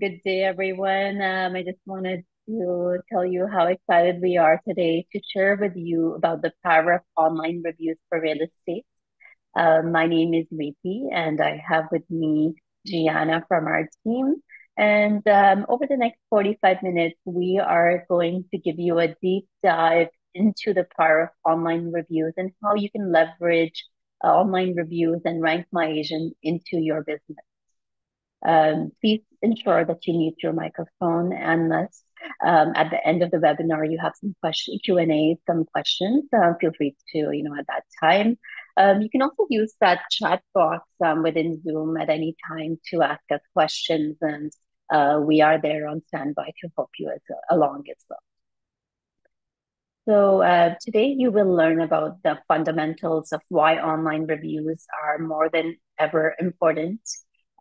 Good day, everyone. I just wanted to tell you how excited we are today to share with you about the power of online reviews for real estate. My name is Riti, and I have with me Gianna from our team. And over the next 45 minutes, we are going to give you a deep dive into the power of online reviews and how you can leverage online reviews and Rank My Agent into your business. Please ensure that you mute your microphone unless at the end of the webinar you have some Q&A, some questions. Feel free to, at that time. You can also use that chat box within Zoom at any time to ask us questions, and we are there on standby to help you along as well. So today you will learn about the fundamentals of why online reviews are more than ever important.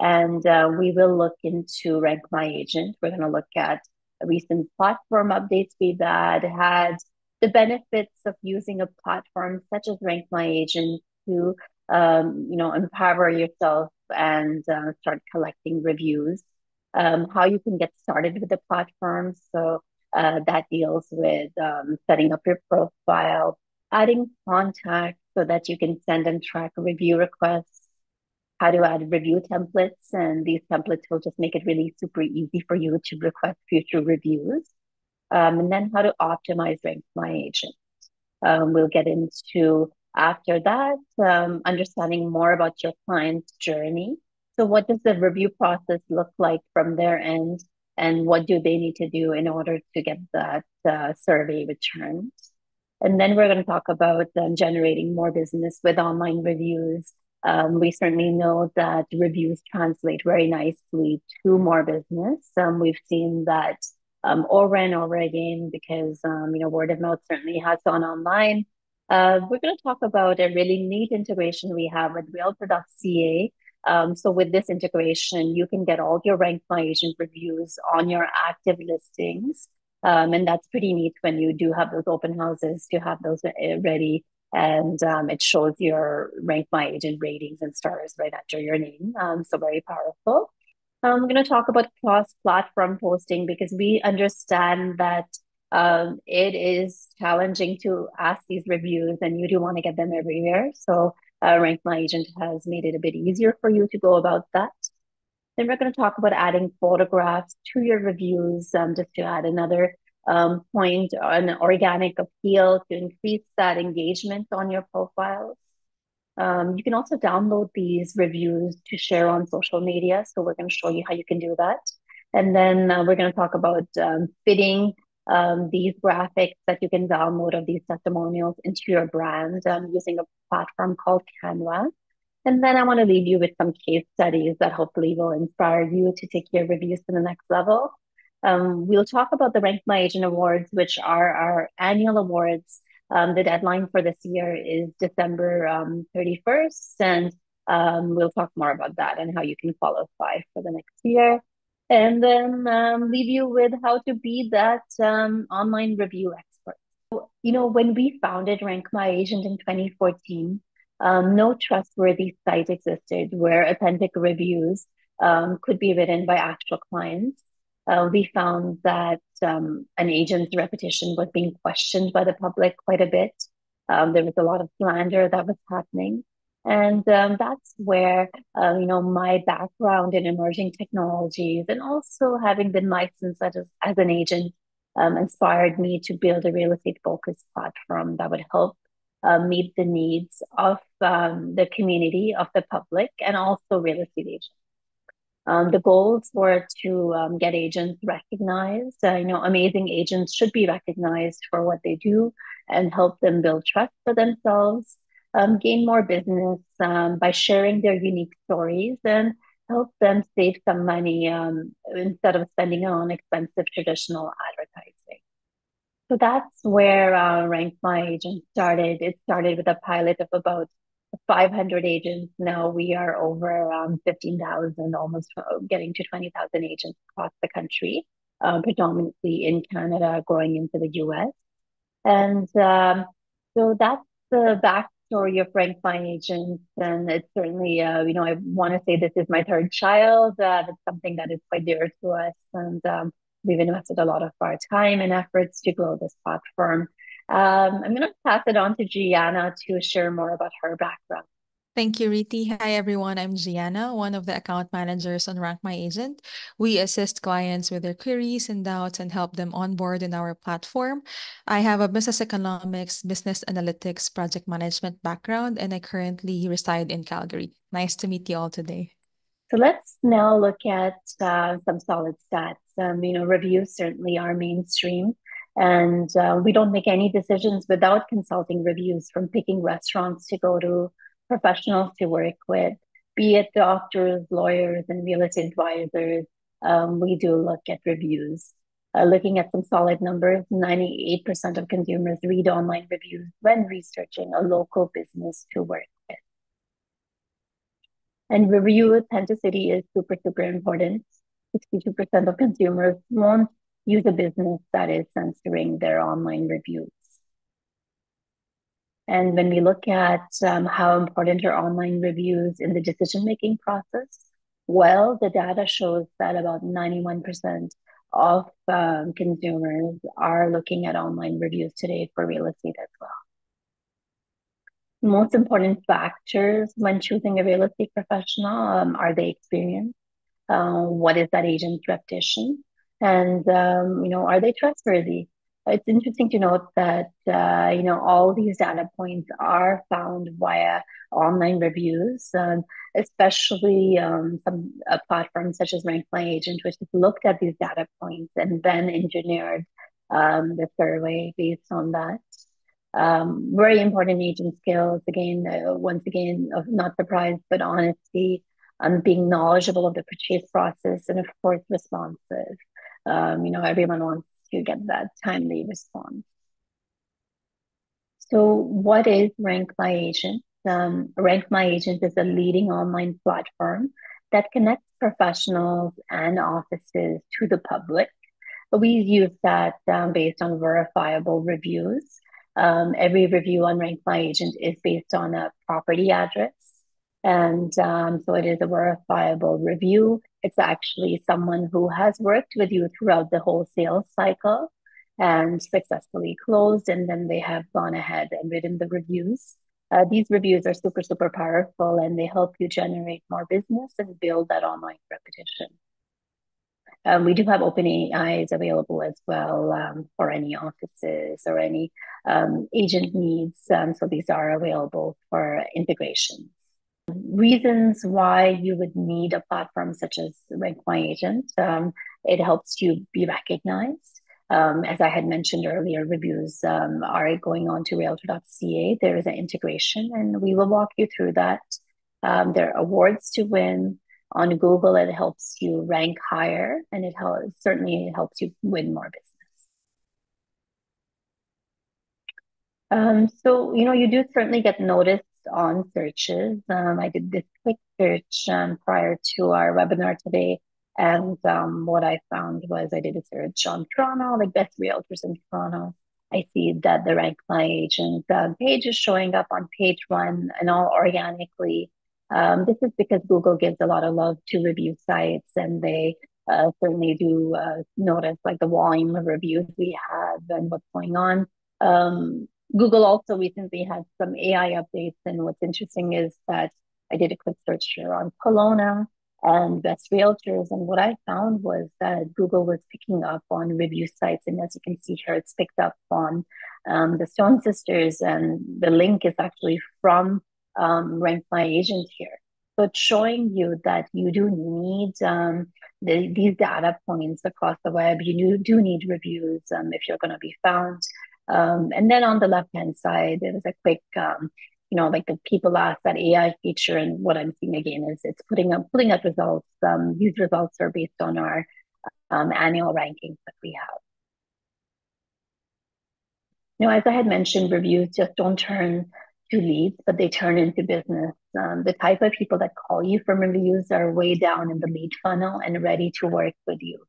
And we will look into Rank My Agent. We're going to look at recent platform updates we've had, the benefits of using a platform such as Rank My Agent to, empower yourself and start collecting reviews, how you can get started with the platform. So that deals with setting up your profile, adding contacts so that you can send and track review requests, how to add review templates, and these templates will just make it really super easy for you to request future reviews. And then how to optimize Rank My Agent. We'll get into, after that, understanding more about your client's journey. So what does the review process look like from their end, and what do they need to do in order to get that survey returned? And then we're going to talk about generating more business with online reviews. We certainly know that reviews translate very nicely to more business. We've seen that over and over again because word of mouth certainly has gone online. We're going to talk about a really neat integration we have with Realtor.ca. So with this integration, you can get all your Rank My Agent reviews on your active listings. And that's pretty neat when you do have those open houses to have those ready. And it shows your Rank My Agent ratings and stars right under your name. So very powerful. I'm going to talk about cross-platform posting because we understand that it is challenging to ask these reviews and you do want to get them everywhere. So Rank My Agent has made it a bit easier for you to go about that. Then we're going to talk about adding photographs to your reviews, just to add another point, an organic appeal to increase that engagement on your profiles. You can also download these reviews to share on social media. So we're going to show you how you can do that. And then we're going to talk about fitting these graphics that you can download of these testimonials into your brand using a platform called Canva. And then I want to leave you with some case studies that hopefully will inspire you to take your reviews to the next level. We'll talk about the Rank My Agent Awards, which are our annual awards. The deadline for this year is December 31st, and we'll talk more about that and how you can qualify for the next year. And then leave you with how to be that online review expert. When we founded Rank My Agent in 2014, no trustworthy site existed where authentic reviews could be written by actual clients. We found that an agent's reputation was being questioned by the public quite a bit. There was a lot of slander that was happening. And that's where, my background in emerging technologies and also having been licensed as an agent inspired me to build a real estate focused platform that would help meet the needs of the community, of the public, and also real estate agents. The goals were to get agents recognized. Amazing agents should be recognized for what they do and help them build trust for themselves, gain more business by sharing their unique stories, and help them save some money instead of spending on expensive traditional advertising. So that's where Rank My Agent started. It started with a pilot of about 500 agents. Now we are over 15,000, almost getting to 20,000 agents across the country, predominantly in Canada, growing into the US. And so that's the story of RankMyAgent, and it's certainly, I want to say this is my third child. It's something that is quite dear to us, and we've invested a lot of our time and efforts to grow this platform. I'm going to pass it on to Gianna to share more about her background. Thank you, Riti. Hi, everyone. I'm Gianna, one of the account managers on RankMyAgent. We assist clients with their queries and doubts and help them onboard in our platform. I have a business economics, business analytics, project management background, and I currently reside in Calgary. Nice to meet you all today. So let's now look at some solid stats. Reviews certainly are mainstream, and we don't make any decisions without consulting reviews, from picking restaurants to go to professionals to work with, be it doctors, lawyers, and real estate advisors. We do look at reviews. Looking at some solid numbers, 98% of consumers read online reviews when researching a local business to work with. And review authenticity is super, super important. 62% of consumers won't use a business that is censoring their online reviews. And when we look at how important are online reviews in the decision-making process, well, the data shows that about 91% of consumers are looking at online reviews today for real estate as well. Most important factors when choosing a real estate professional, are they experienced? What is that agent's reputation? And, are they trustworthy? It's interesting to note that, all these data points are found via online reviews, especially some platforms such as RankMyAgent, which has looked at these data points and then engineered the survey based on that. Very important agent skills. Again, once again, of not surprised, but honesty, being knowledgeable of the purchase process, and of course, responsive. Everyone wants to get that timely response. So, what is RankMyAgent? RankMyAgent is a leading online platform that connects professionals and offices to the public. We use that based on verifiable reviews. Every review on RankMyAgent is based on a property address. And so it is a verifiable review. It's actually someone who has worked with you throughout the whole sales cycle and successfully closed, and then they have gone ahead and written the reviews. These reviews are super, super powerful, and they help you generate more business and build that online reputation. We do have open AIs available as well for any offices or any agent needs. So these are available for integration. Reasons why you would need a platform such as RankMyAgent. It helps you be recognized. As I had mentioned earlier, reviews are going on to Realtor.ca. There is an integration, and we will walk you through that. There are awards to win. On Google, it helps you rank higher, and it certainly helps you win more business. So, you do certainly get noticed on searches. I did this quick search prior to our webinar today, and what I found was I did a search on Toronto, like best realtors in Toronto. I see that the RankMyAgent page is showing up on page 1 and all organically. This is because Google gives a lot of love to review sites, and they certainly do notice like the volume of reviews we have and what's going on. Google also recently had some AI updates, and what's interesting is that I did a quick search here on Kelowna and best realtors, and what I found was that Google was picking up on review sites, and as you can see here, it's picked up on the Stone Sisters, and the link is actually from RankMyAgent here. So it's showing you that you do need these data points across the web. You do need reviews if you're going to be found. And then on the left-hand side, there was a quick, like the people ask that AI feature, and what I'm seeing again is it's putting up results. These results are based on our annual rankings that we have. As I had mentioned, reviews just don't turn to leads, but they turn into business. The type of people that call you from reviews are way down in the lead funnel and ready to work with you.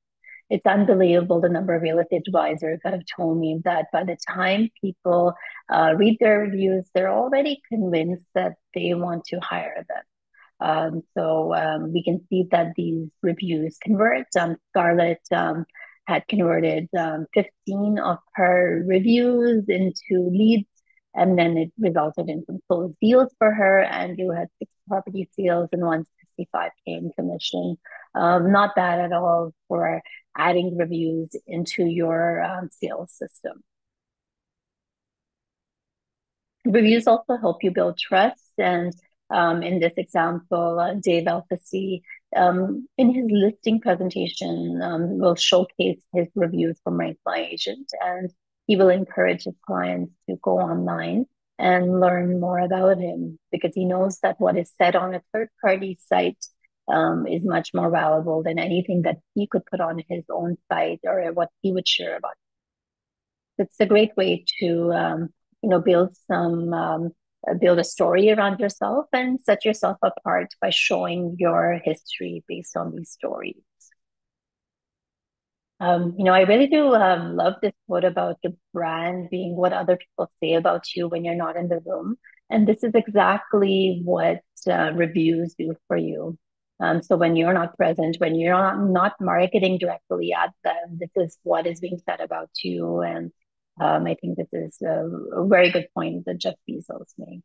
It's unbelievable the number of real estate advisors that have told me that by the time people read their reviews, they're already convinced that they want to hire them. So we can see that these reviews convert. Scarlett had converted 15 of her reviews into leads, and then it resulted in some closed deals for her. And you had 6 property sales and 165K in commission. Not bad at all for adding reviews into your sales system. Reviews also help you build trust. And in this example, Dave Alfasi, in his listing presentation, will showcase his reviews from RankMyAgent, and he will encourage his clients to go online and learn more about him, because he knows that what is said on a third-party site is much more valuable than anything that he could put on his own site or what he would share about. It's a great way to build a story around yourself and set yourself apart by showing your history based on these stories. I really do love this quote about the brand being what other people say about you when you're not in the room. And this is exactly what reviews do for you. So when you're not present, when you're not marketing directly at them, this is what is being said about you. And I think this is a very good point that Jeff Bezos made.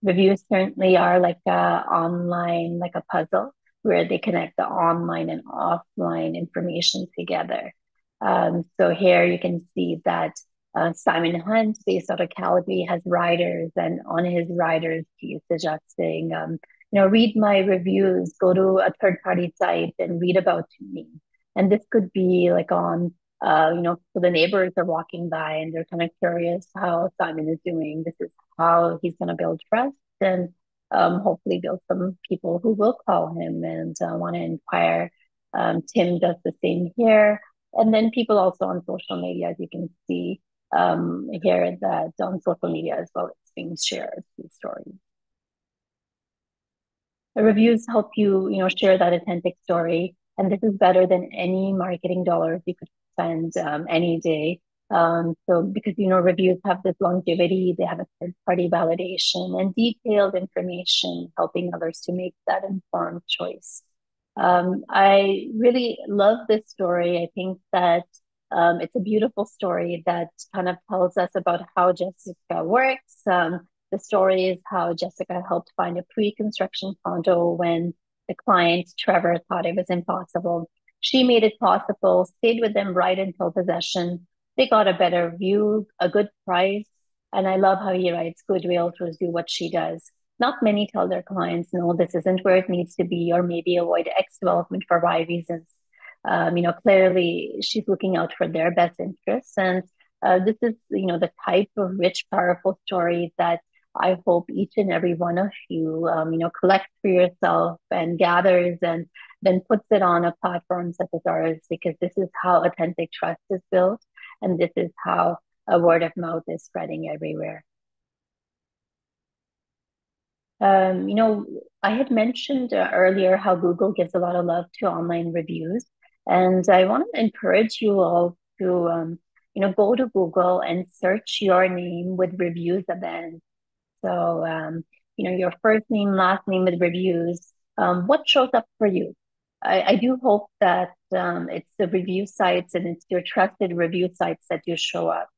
Reviews certainly are like a puzzle where they connect the online and offline information together. So here you can see that Simon Hunt, based out of Calgary, has riders, and on his riders, he is suggesting, read my reviews, go to a third-party site and read about me. And this could be like on, so the neighbors are walking by and they're kind of curious how Simon is doing. This is how he's going to build trust and hopefully build some people who will call him and want to inquire. Tim does the same here. And then people also on social media, as you can see here, that on social media as well, it's being shared, these stories. The reviews help you, share that authentic story. And this is better than any marketing dollars you could spend any day. So because, reviews have this longevity, they have a third-party validation and detailed information, helping others to make that informed choice. I really love this story. I think that it's a beautiful story that kind of tells us about how Jessica works. The story is how Jessica helped find a pre-construction condo when the client, Trevor, thought it was impossible. She made it possible, stayed with them right until possession. They got a better view, a good price. And I love how he writes, good realtors do what she does. Not many tell their clients, no, this isn't where it needs to be, or maybe avoid X development for Y reasons. Clearly she's looking out for their best interests. And this is, the type of rich, powerful story that I hope each and every one of you, collects for yourself and gathers and then puts it on a platform such as ours, because this is how authentic trust is built. And this is how a word of mouth is spreading everywhere. I had mentioned earlier how Google gives a lot of love to online reviews. And I want to encourage you all to, go to Google and search your name with reviews events. So, your first name, last name with reviews, what shows up for you? I do hope that it's the review sites and it's your trusted review sites that you show up.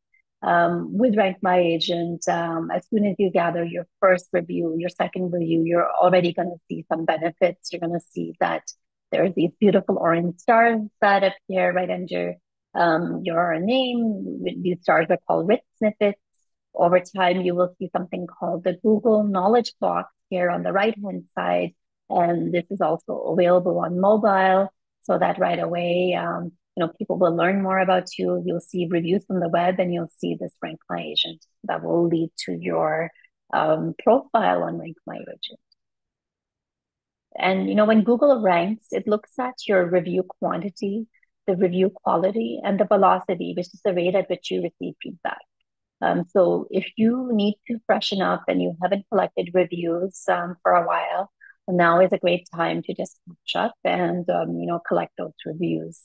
With RankMyAgent, as soon as you gather your first review, your second review, you're already going to see some benefits. You're going to see that there's these beautiful orange stars that appear right under your name. These stars are called rich snippets. Over time, you will see something called the Google Knowledge Box here on the right-hand side. And this is also available on mobile, so that right away, people will learn more about you. You'll see reviews from the web, and you'll see this RankMyAgent that will lead to your profile on RankMyAgent. And, when Google ranks, it looks at your review quantity, the review quality, and the velocity, which is the rate at which you receive feedback. So if you need to freshen up and you haven't collected reviews for a while, now is a great time to just catch up and collect those reviews.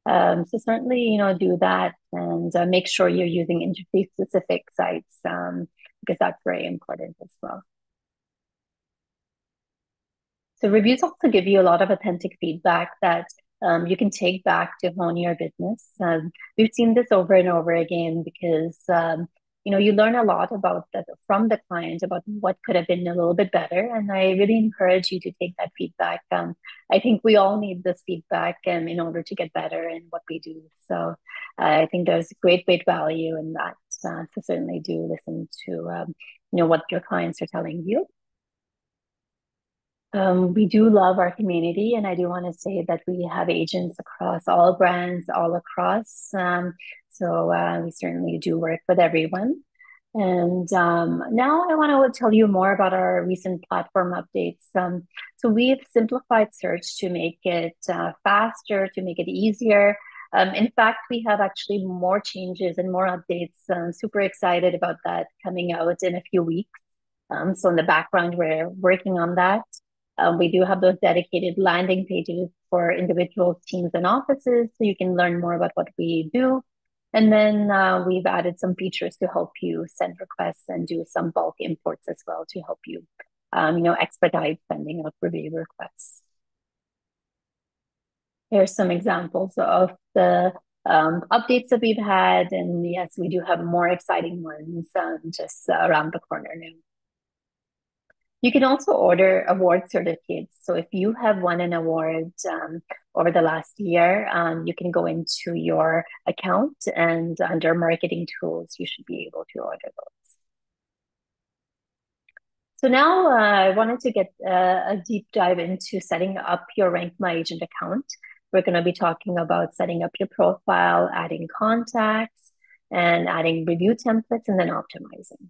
So certainly, do that and make sure you're using industry-specific sites because that's very important as well. So reviews also give you a lot of authentic feedback that you can take back to hone your business. We've seen this over and over again because you learn a lot about that from the client about what could have been a little bit better. And I really encourage you to take that feedback. I think we all need this feedback in order to get better in what we do. So I think there's great value in that. So certainly do listen to what your clients are telling you. We do love our community, and I do want to say that we have agents across all brands, all across. So we certainly do work with everyone. And now I want to tell you more about our recent platform updates. So we've simplified search to make it faster, to make it easier. In fact, we have actually more changes and more updates. Super excited about that coming out in a few weeks. So in the background, we're working on that. We do have those dedicated landing pages for individuals, teams, and offices, so you can learn more about what we do. And then we've added some features to help you send requests and do some bulk imports as well to help you, expedite sending out review requests. Here's some examples of the updates that we've had, and yes, we do have more exciting ones just around the corner now. You can also order award certificates. So if you have won an award over the last year, you can go into your account and under marketing tools, you should be able to order those. So now I wanted to get a deep dive into setting up your RankMyAgent account. We're going to be talking about setting up your profile, adding contacts, and adding review templates, and then optimizing.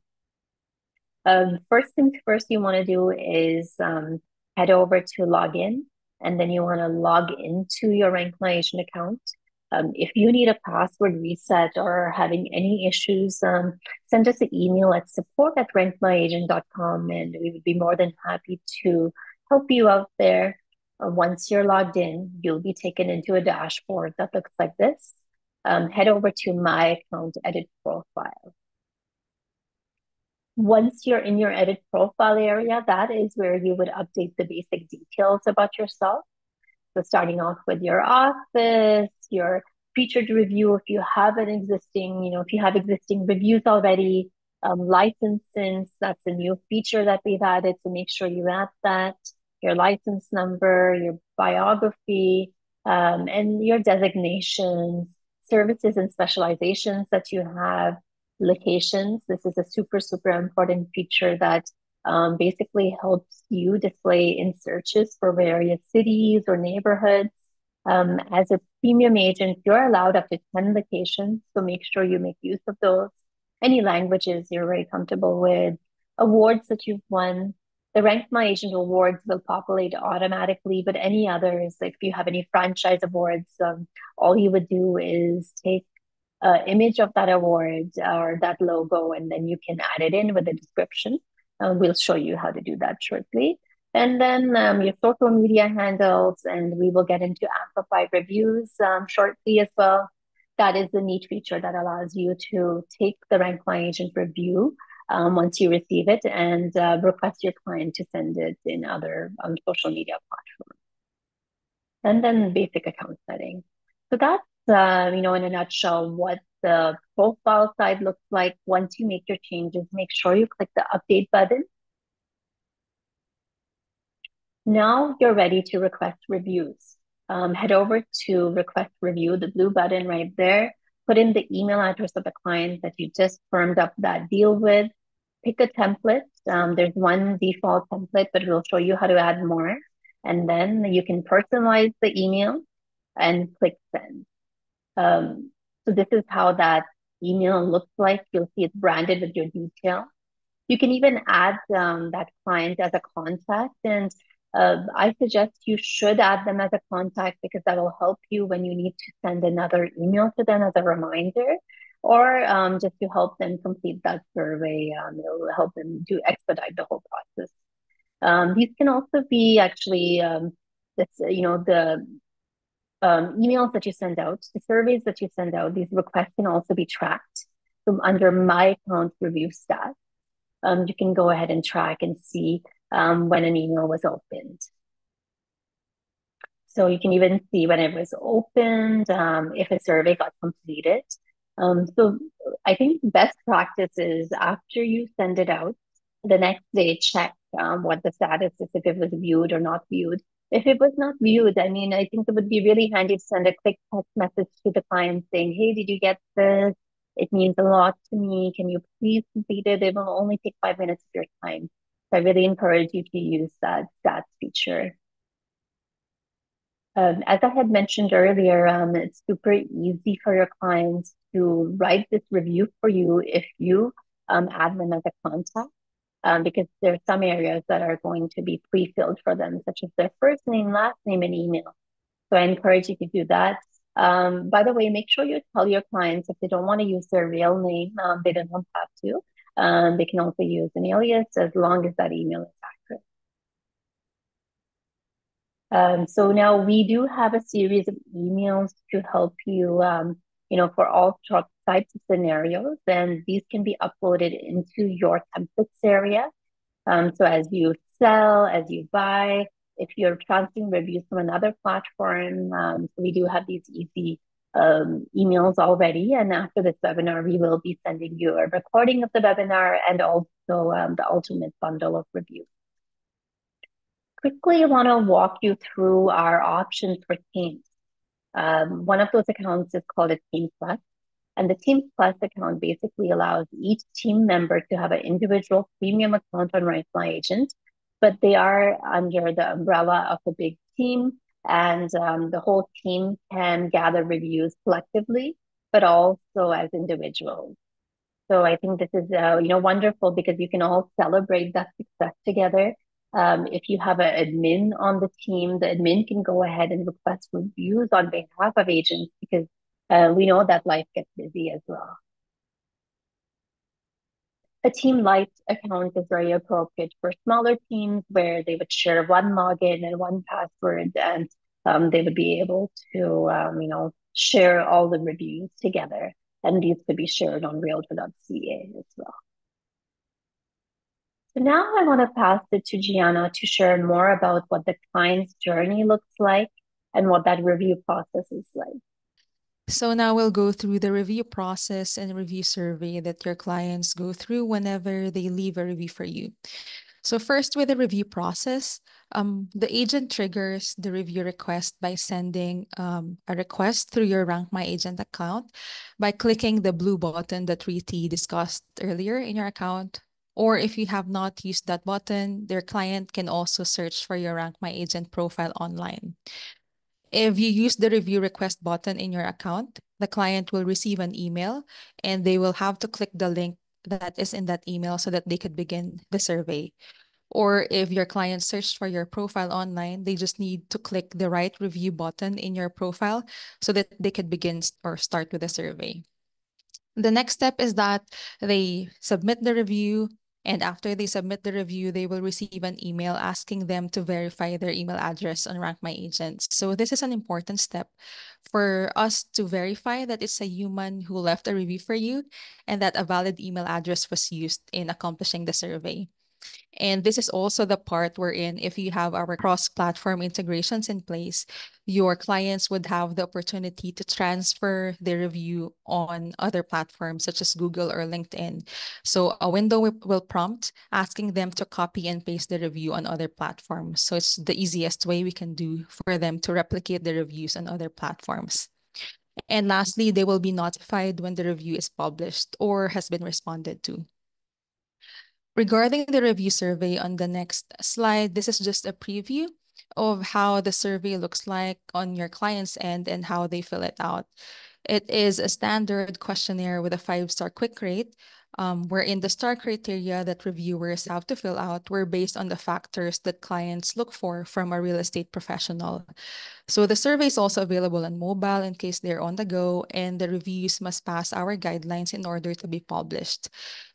First things first you want to do is head over to login, and then you want to log into your RankMyAgent account. If you need a password reset or are having any issues, send us an email at support@rankmyagent.com, and we would be more than happy to help you out there. Once you're logged in, you'll be taken into a dashboard that looks like this. Head over to My Account, Edit Profile. Once you're in your edit profile area, that is where you would update the basic details about yourself. So starting off with your office, your featured review, if you have an existing, if you have existing reviews already, licenses, that's a new feature that we've added, so make sure you add that, your license number, your biography, and your designations, services and specializations that you have, locations. This is a super important feature that basically helps you display in searches for various cities or neighborhoods. As a premium agent, you're allowed up to 10 locations, so make sure you make use of those. Any languages you're very comfortable with, awards that you've won. The RankMyAgent awards will populate automatically, but any others, if you have any franchise awards, all you would do is take image of that award or that logo, and then you can add it in with a description. We'll show you how to do that shortly. And then your social media handles, and we will get into Amplify reviews shortly as well. That is a neat feature that allows you to take the RankMyAgent review once you receive it and request your client to send it in other social media platforms. And then basic account setting. So that's in a nutshell, what the profile side looks like. Once you make your changes, make sure you click the update button. Now you're ready to request reviews. Head over to request review, the blue button right there. Put in the email address of the client that you just firmed up that deal with. Pick a template. There's one default template, but we'll show you how to add more. And then you can personalize the email and click send. So this is how that email looks like. You'll see it's branded with your detail. You can even add that client as a contact, and I suggest you should add them as a contact because that will help you when you need to send another email to them as a reminder, or just to help them complete that survey. It'll help them to expedite the whole process. These can also be actually the emails that you send out, the surveys that you send out. These requests can also be tracked from under My Account Review Stats. You can go ahead and track and see when an email was opened. So you can even see when it was opened, if a survey got completed. So I think best practice is after you send it out, the next day check what the status is, if it was viewed or not viewed. If it was not viewed, I mean, I think it would be really handy to send a quick text message to the client saying, hey, did you get this? It means a lot to me. Can you please complete it? It will only take 5 minutes of your time. So I really encourage you to use that feature. As I had mentioned earlier, it's super easy for your clients to write this review for you if you add them as a contact, because there are some areas that are going to be pre-filled for them, such as their first name, last name, and email. So I encourage you to do that. By the way, make sure you tell your clients if they don't want to use their real name, they don't have to. They can also use an alias as long as that email is accurate. So now we do have a series of emails to help you, for all types of scenarios, and these can be uploaded into your templates area. So as you sell, as you buy, if you're transferring reviews from another platform, so we do have these easy emails already. And after this webinar, we will be sending you a recording of the webinar and also the ultimate bundle of reviews. Quickly, I want to walk you through our options for teams. One of those accounts is called a Team Plus. And the Team Plus account basically allows each team member to have an individual premium account on RankMyAgent, but they are under the umbrella of a big team, and the whole team can gather reviews collectively, but also as individuals. So I think this is wonderful because you can all celebrate that success together. If you have an admin on the team, the admin can go ahead and request reviews on behalf of agents because we know that life gets busy as well. A team Lite account is very appropriate for smaller teams where they would share one login and one password, and they would be able to, share all the reviews together. And these could be shared on Realtor.ca as well. So now I want to pass it to Gianna to share more about what the client's journey looks like and what that review process is like. So now we'll go through the review process and review survey that your clients go through whenever they leave a review for you. So first, with the review process, the agent triggers the review request by sending a request through your RankMyAgent account by clicking the blue button that Riti discussed earlier in your account. Or if you have not used that button, their client can also search for your RankMyAgent profile online. If you use the review request button in your account, the client will receive an email and they will have to click the link that is in that email so that they could begin the survey. Or if your client searched for your profile online, they just need to click the right review button in your profile so that they could begin or start with the survey. The next step is that they submit the review, and after they submit the review, they will receive an email asking them to verify their email address on RankMyAgent. So this is an important step for us to verify that it's a human who left a review for you and that a valid email address was used in accomplishing the survey. And this is also the part wherein if you have our cross-platform integrations in place, your clients would have the opportunity to transfer their review on other platforms such as Google or LinkedIn. So a window will prompt asking them to copy and paste the review on other platforms. So it's the easiest way we can do for them to replicate the reviews on other platforms. And lastly, they will be notified when the review is published or has been responded to. Regarding the review survey on the next slide, this is just a preview of how the survey looks like on your client's end and how they fill it out. It is a standard questionnaire with a 5-star quick rate. wherein the star criteria that reviewers have to fill out were based on the factors that clients look for from a real estate professional. So the survey is also available on mobile in case they're on the go, and the reviews must pass our guidelines in order to be published.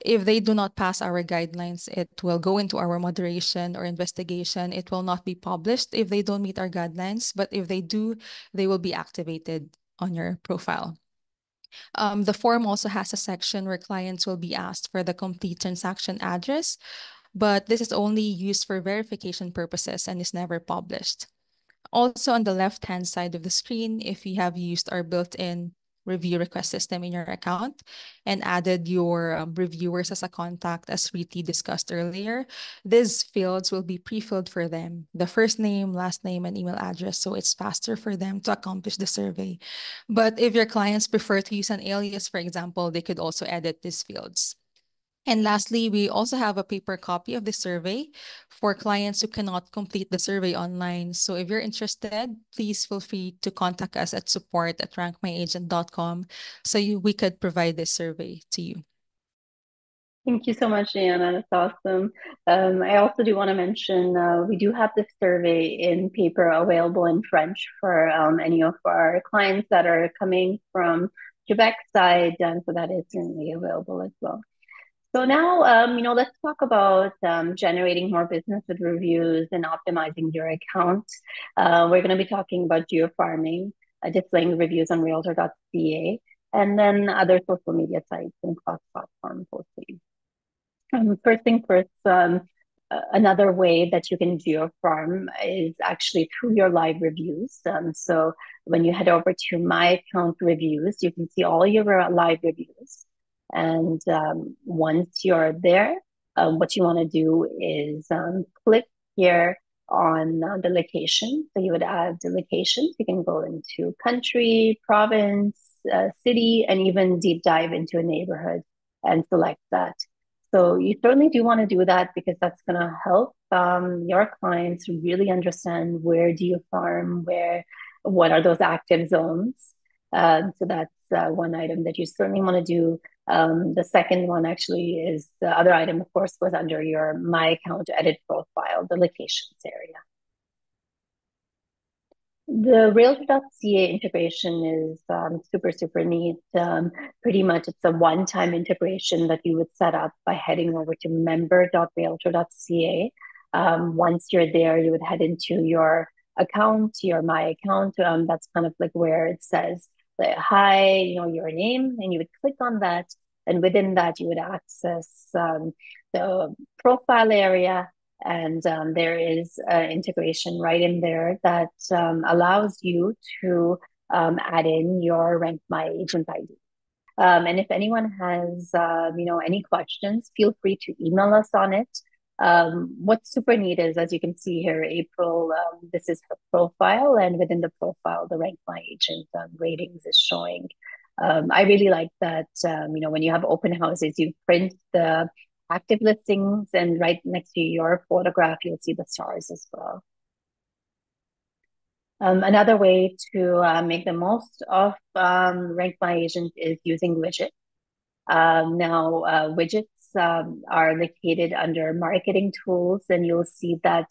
If they do not pass our guidelines, it will go into our moderation or investigation. It will not be published if they don't meet our guidelines, but if they do, they will be activated on your profile. The form also has a section where clients will be asked for the complete transaction address, but this is only used for verification purposes and is never published. Also, on the left-hand side of the screen, if you have used our built-in review request system in your account and added your reviewers as a contact, as Riti discussed earlier, these fields will be pre-filled for them, the first name, last name, and email address, so it's faster for them to accomplish the survey. But if your clients prefer to use an alias, for example, they could also edit these fields. And lastly, we also have a paper copy of the survey for clients who cannot complete the survey online. So if you're interested, please feel free to contact us at support@rankmyagent.com so we could provide this survey to you. Thank you so much, Diana. That's awesome. I also do want to mention we do have this survey in paper available in French for any of our clients that are coming from Quebec side, so that is certainly available as well. So now, let's talk about generating more business with reviews and optimizing your account. We're going to be talking about geo-farming, displaying reviews on Realtor.ca, and then other social media sites and cross-platform posting. First thing first, another way that you can geo-farm is actually through your live reviews. So when you head over to My Account Reviews, you can see all your live reviews. And once you're there, what you want to do is click here on the location. So you would add the locations. You can go into country, province, city, and even deep dive into a neighborhood and select that. So you certainly do want to do that because that's going to help your clients really understand where do you farm, what are those active zones. So that's one item that you certainly want to do. The second one actually is the other item, of course, was under your My Account Edit Profile, the locations area. The Realtor.ca integration is super, super neat. Pretty much it's a one-time integration that you would set up by heading over to member.realtor.ca. Once you're there, you would head into your account, your My Account. That's kind of like where it says, like, hi, your name, and you would click on that. And within that, you would access the profile area, and there is integration right in there that allows you to add in your RankMyAgent ID. And if anyone has, any questions, feel free to email us on it. What's super neat is, as you can see here, April, this is her profile, and within the profile, the RankMyAgent ratings is showing. I really like that, when you have open houses, you print the active listings, and right next to your photograph, you'll see the stars as well. Another way to make the most of RankMyAgent is using widgets. Now, widgets are located under marketing tools, and you'll see that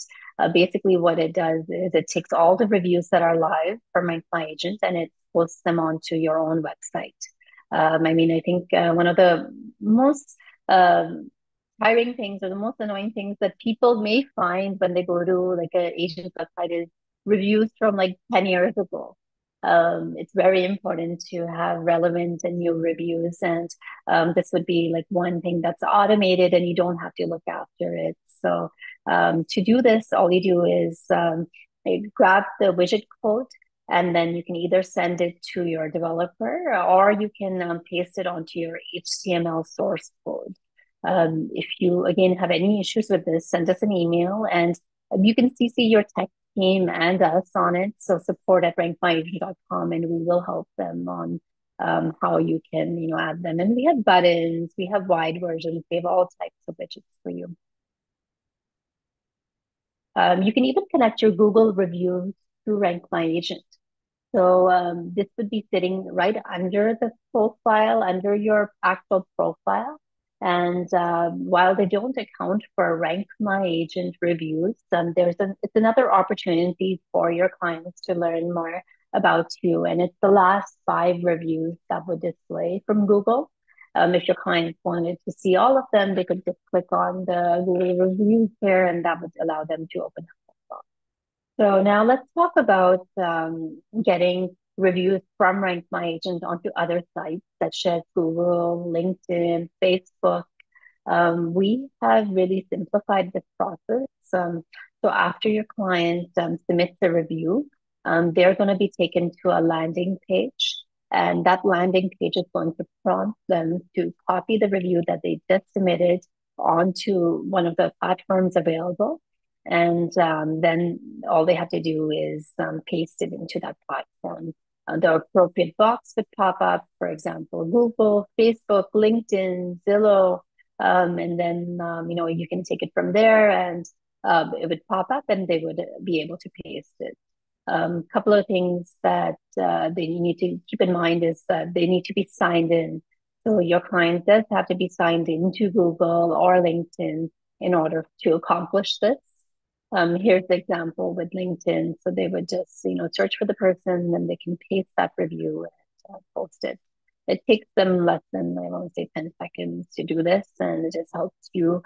basically what it does is it takes all the reviews that are live for RankMyAgent and it posts them onto your own website. I think one of the most tiring things or the most annoying things that people may find when they go to like an agent's website is reviews from like 10 years ago. It's very important to have relevant and new reviews, and this would be like one thing that's automated and you don't have to look after it. So to do this, all you do is grab the widget code, and then you can either send it to your developer or you can paste it onto your HTML source code. If you, again, have any issues with this, send us an email, and you can CC your tech team and us on it. So support@rankmyagent.com, and we will help them on how you can, add them. And we have buttons, we have wide versions, we have all types of widgets for you. You can even connect your Google reviews to RankMyAgent. So this would be sitting right under the profile, under your actual profile. And while they don't account for Rank My Agent reviews, it's another opportunity for your clients to learn more about you. And it's the last 5 reviews that would display from Google. If your clients wanted to see all of them, they could just click on the Google reviews here, and that would allow them to open up. So now let's talk about getting reviews from Rank My Agent onto other sites such as Google, LinkedIn, Facebook. We have really simplified this process. So after your client submits a review, they're going to be taken to a landing page. And that landing page is going to prompt them to copy the review that they just submitted onto one of the platforms available. And then all they have to do is paste it into that platform. The appropriate box would pop up, for example, Google, Facebook, LinkedIn, Zillow, and then you can take it from there, and it would pop up, and they would be able to paste it. Couple of things that they need to keep in mind is that they need to be signed in. So your client does have to be signed into Google or LinkedIn in order to accomplish this. Here's the example with LinkedIn. So they would just, search for the person, and they can paste that review and post it. It takes them less than, I want to say, 10 seconds to do this, and it just helps you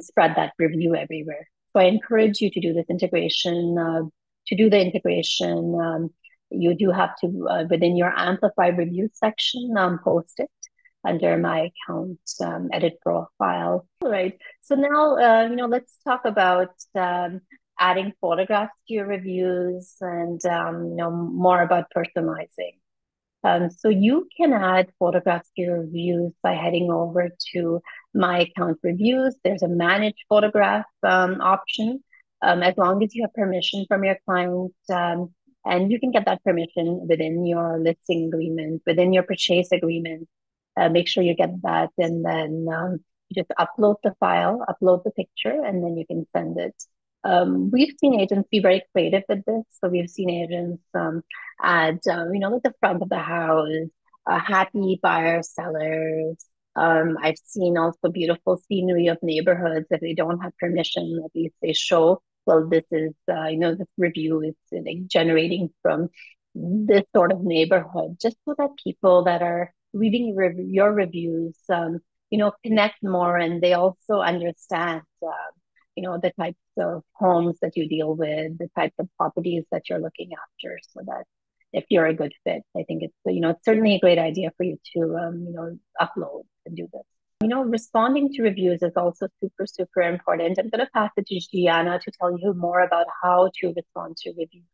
spread that review everywhere. So I encourage you to do this integration. To do the integration, you do have to, within your Amplify review section, post it under my account edit profile. All right. So now, let's talk about adding photographs to your reviews and, more about personalizing. So you can add photographs to your reviews by heading over to My Account Reviews. There's a Manage Photograph option, as long as you have permission from your client. And you can get that permission within your listing agreement, within your purchase agreement. Make sure you get that, and then you just upload the file, upload the picture, and then you can send it. We've seen agents be very creative with this. So we've seen agents add, like the front of the house, happy buyers, sellers. I've seen also beautiful scenery of neighborhoods. If they don't have permission, at least they show, well, this is, this review is like generating from this sort of neighborhood, just so that people that are reading your reviews, connect more, and they also understand, the types of homes that you deal with, the types of properties that you're looking after, so that if you're a good fit, I think it's certainly a great idea for you to, upload and do this. Responding to reviews is also super, super important. I'm going to pass it to Gianna to tell you more about how to respond to reviews.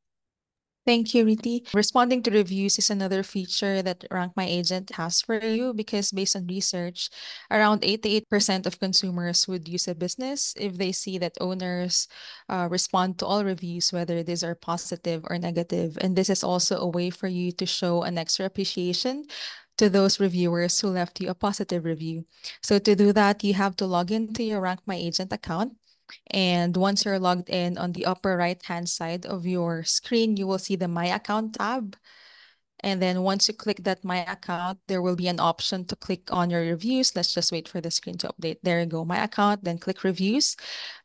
Thank you, Riti. Responding to reviews is another feature that Rank My Agent has for you because based on research, around 88% of consumers would use a business if they see that owners respond to all reviews, whether these are positive or negative. And this is also a way for you to show an extra appreciation to those reviewers who left you a positive review. So to do that, you have to log into your Rank My Agent account. And once you're logged in, on the upper right-hand side of your screen, you will see the My Account tab. And then once you click that My Account, there will be an option to click on your reviews. Let's just wait for the screen to update. There you go, My Account, then click Reviews.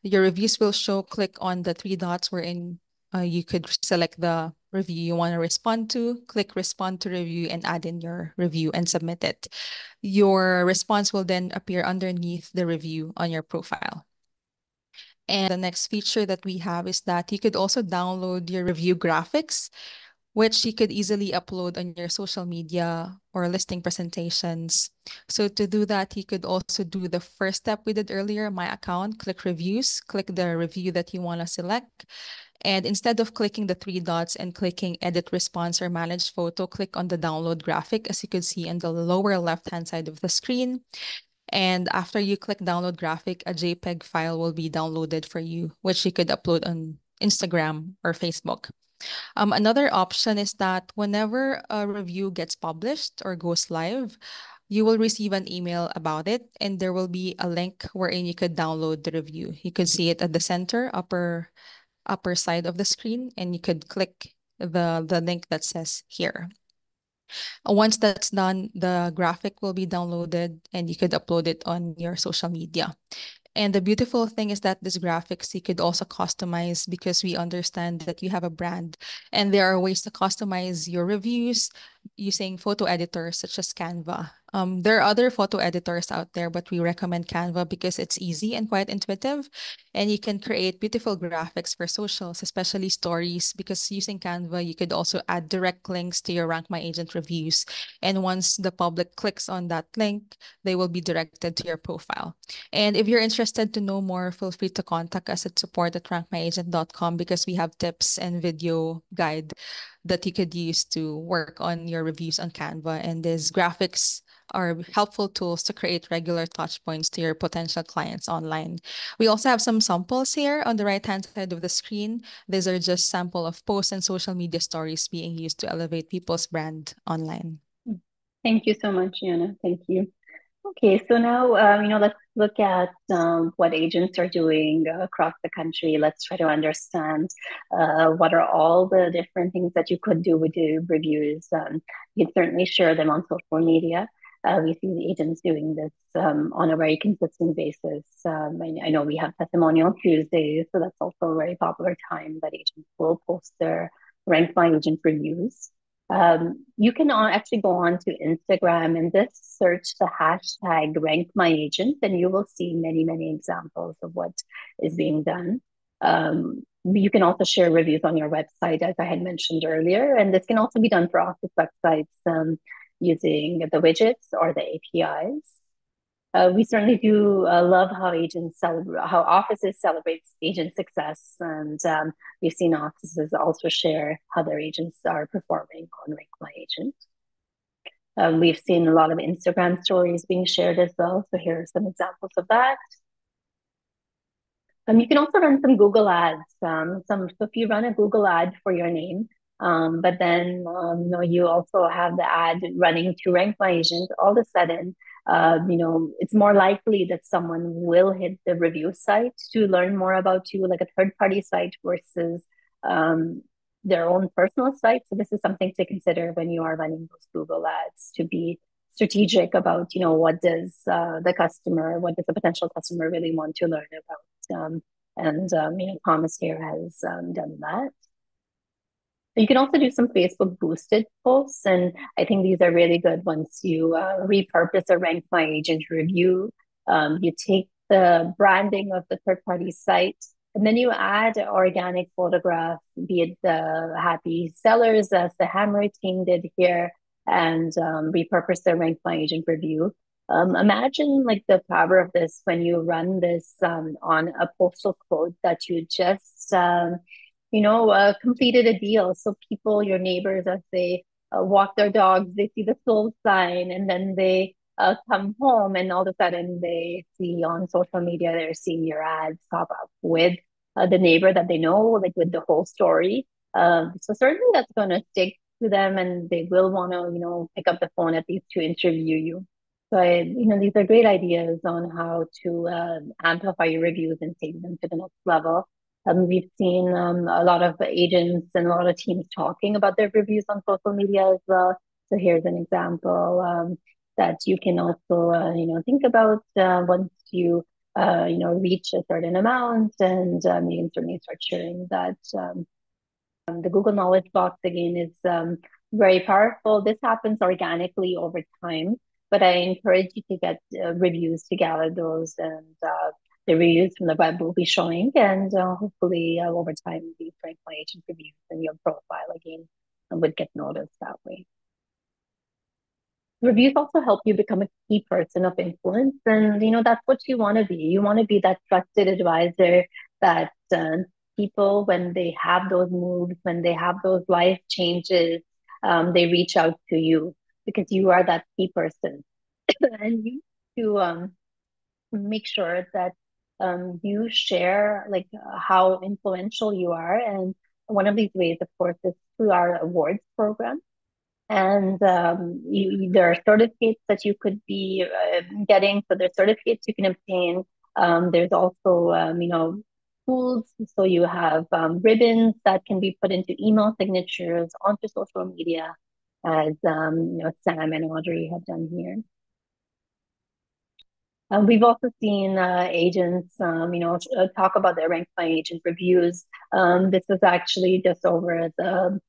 Your reviews will show, click on the 3 dots wherein you could select the review you want to respond to, click Respond to Review, and add in your review and submit it. Your response will then appear underneath the review on your profile. And the next feature that we have is that you could also download your review graphics, which you could easily upload on your social media or listing presentations. So to do that, you could also do the first step we did earlier, My Account, click Reviews, click the review that you want to select. And instead of clicking the 3 dots and clicking Edit Response or Manage Photo, click on the Download Graphic, as you can see on the lower left-hand side of the screen. And after you click download graphic, a JPEG file will be downloaded for you, which you could upload on Instagram or Facebook. Another option is that whenever a review gets published or goes live, you will receive an email about it, and there will be a link wherein you could download the review. You could see it at the center upper side of the screen, and you could click the link that says here. Once that's done, the graphic will be downloaded and you could upload it on your social media. And the beautiful thing is that this graphics you could also customize because we understand that you have a brand and there are ways to customize your reviews using photo editors such as Canva. There are other photo editors out there, but we recommend Canva because it's easy and quite intuitive. And you can create beautiful graphics for socials, especially stories, because using Canva, you could also add direct links to your Rank My Agent reviews. And once the public clicks on that link, they will be directed to your profile. And if you're interested to know more, feel free to contact us at support@rankmyagent.com because we have tips and video guide that you could use to work on your reviews on Canva. And these graphics are helpful tools to create regular touch points to your potential clients online. We also have some samples here on the right-hand side of the screen. These are just sample of posts and social media stories being used to elevate people's brand online. Thank you so much, Anna. Thank you. Okay, so now, let's look at what agents are doing across the country. Let's try to understand what are all the different things that you could do with the reviews. You can certainly share them on social media. We see the agents doing this on a very consistent basis. I know we have Testimonial Tuesdays, so that's also a very popular time that agents will post their Rank My Agent reviews. You can actually go on to Instagram and just search the hashtag RankMyAgent, and you will see many, many examples of what is being done. You can also share reviews on your website, as I had mentioned earlier, and this can also be done for office websites using the widgets or the APIs. We certainly do love how agents celebrate, how offices celebrate agent success, and we've seen offices also share how their agents are performing on Rank My Agent. We've seen a lot of Instagram stories being shared as well, so here are some examples of that. You can also run some Google ads. So if you run a Google ad for your name, but then you also have the ad running to Rank My Agent, all of a sudden, it's more likely that someone will hit the review site to learn more about you, like a third-party site versus their own personal site. So this is something to consider when you are running those Google ads, to be strategic about, what does the potential customer really want to learn about. Thomas here has done that. You can also do some Facebook boosted posts, and I think these are really good once you repurpose a Rank My Agent review. You take the branding of the third party site, and then you add an organic photograph, be it the happy sellers as the Hammer team did here, and repurpose the Rank My Agent review. Imagine like the power of this when you run this on a postal code that you just completed a deal. So people, your neighbors, as they walk their dogs, they see the sold sign, and then they come home, and all of a sudden they see on social media, they're seeing your ads pop up with the neighbor that they know, like with the whole story. So certainly that's going to stick to them, and they will want to, pick up the phone at least to interview you. So, these are great ideas on how to amplify your reviews and take them to the next level. We've seen a lot of agents and a lot of teams talking about their reviews on social media as well. So here's an example that you can also, think about once you, reach a certain amount, and you can certainly start sharing that. The Google Knowledge Box, again, is very powerful. This happens organically over time, but I encourage you to get reviews to gather those, and the reviews from the web will be showing, and hopefully over time, the Rank My Agent reviews and your profile again would get noticed that way. Reviews also help you become a key person of influence, and that's what you want to be. You want to be that trusted advisor that people, when they have those moves, when they have those life changes, they reach out to you because you are that key person. And you to make sure that you share like how influential you are. And one of these ways, of course, is through our awards program. And there are certificates that you could be getting. So there's certificates you can obtain. There's also, tools. So you have ribbons that can be put into email signatures, onto social media. as Sam and Audrey have done here. We've also seen agents, talk about their RankMyAgent reviews. This was actually just over the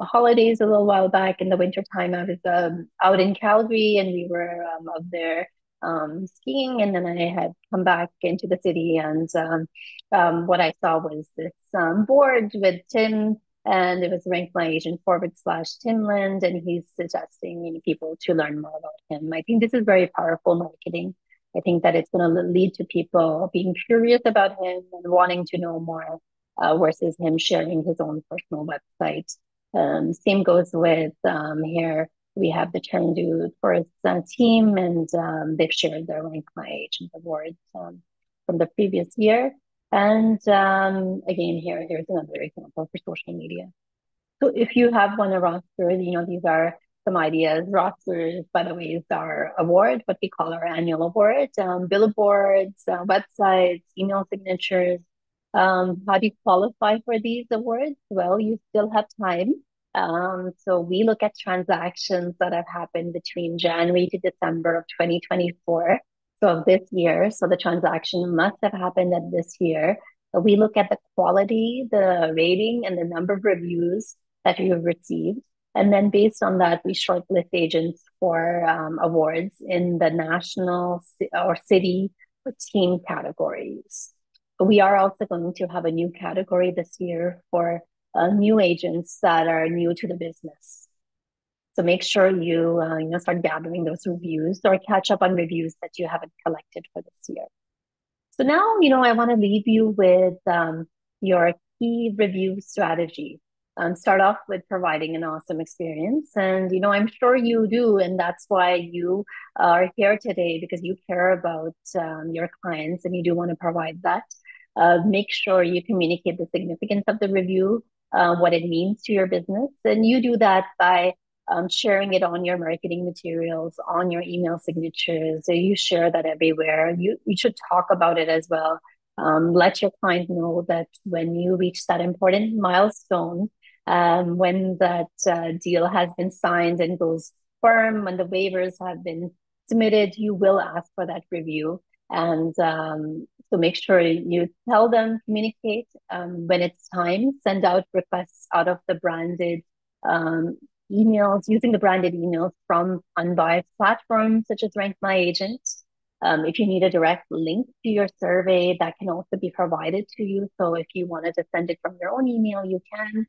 holidays a little while back in the wintertime. I was out in Calgary and we were out there skiing, and then I had come back into the city, and what I saw was this board with Tim, and it was RankMyAgent /Timland, and he's suggesting people to learn more about him. I think this is very powerful marketing. I think that it's going to lead to people being curious about him and wanting to know more, versus him sharing his own personal website. Same goes with here. We have the Turn Dude for his team, and they've shared their RankMyAgent awards from the previous year. And again, here's another example for social media. So if you have won a roster, these are some ideas. Rosters, by the way, is our award, what we call our annual award. Billboards, websites, email signatures. How do you qualify for these awards? Well, you still have time. So we look at transactions that have happened between January to December of 2024. So of this year. So the transaction must have happened at this year. We look at the quality, the rating, and the number of reviews that you have received. And then based on that, we shortlist agents for awards in the national or city or team categories. We are also going to have a new category this year for new agents that are new to the business. So make sure you start gathering those reviews or catch up on reviews that you haven't collected for this year. So now, I want to leave you with your key review strategy. Start off with providing an awesome experience. And, I'm sure you do. And that's why you are here today, because you care about your clients and you do want to provide that. Make sure you communicate the significance of the review, what it means to your business. And you do that by sharing it on your marketing materials, on your email signatures. So you share that everywhere. You should talk about it as well. Let your client know that when you reach that important milestone, when that deal has been signed and goes firm, when the waivers have been submitted, you will ask for that review. And so make sure you tell them, communicate when it's time, send out requests out of the branded emails, using the branded emails from unbiased platforms such as RankMyAgent. If you need a direct link to your survey, that can also be provided to you. So if you wanted to send it from your own email, you can.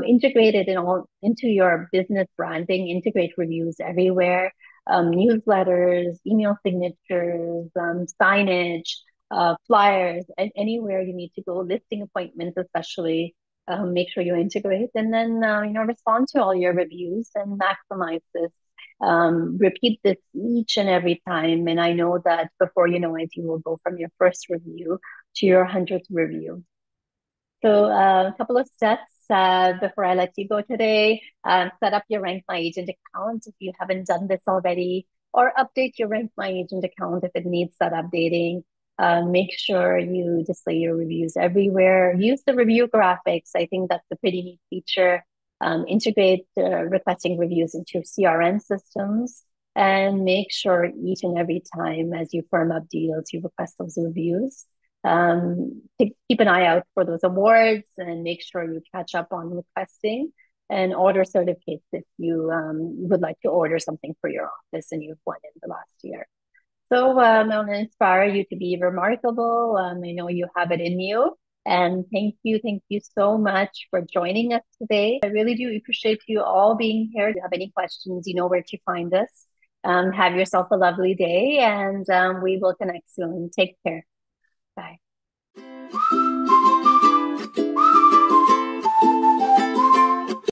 Integrate it into your business branding, integrate reviews everywhere, newsletters, email signatures, signage, flyers, and anywhere you need to go, listing appointments especially. Make sure you integrate, and then respond to all your reviews and maximize this. Repeat this each and every time, and I know that before you know it, you will go from your first review to your 100th review. So a couple of steps before I let you go today. Set up your RankMyAgent account if you haven't done this already, or update your RankMyAgent account if it needs that updating. Make sure you display your reviews everywhere. Use the review graphics. I think that's a pretty neat feature. Integrate requesting reviews into CRM systems, and make sure each and every time as you firm up deals, you request those reviews. Keep an eye out for those awards and make sure you catch up on requesting, and order certificates if you would like to order something for your office and you've won in the last year. So I want to inspire you to be remarkable. I know you have it in you. And thank you so much for joining us today. I really do appreciate you all being here. If you have any questions, you know where to find us. Have yourself a lovely day, and we will connect soon. Take care. Bye.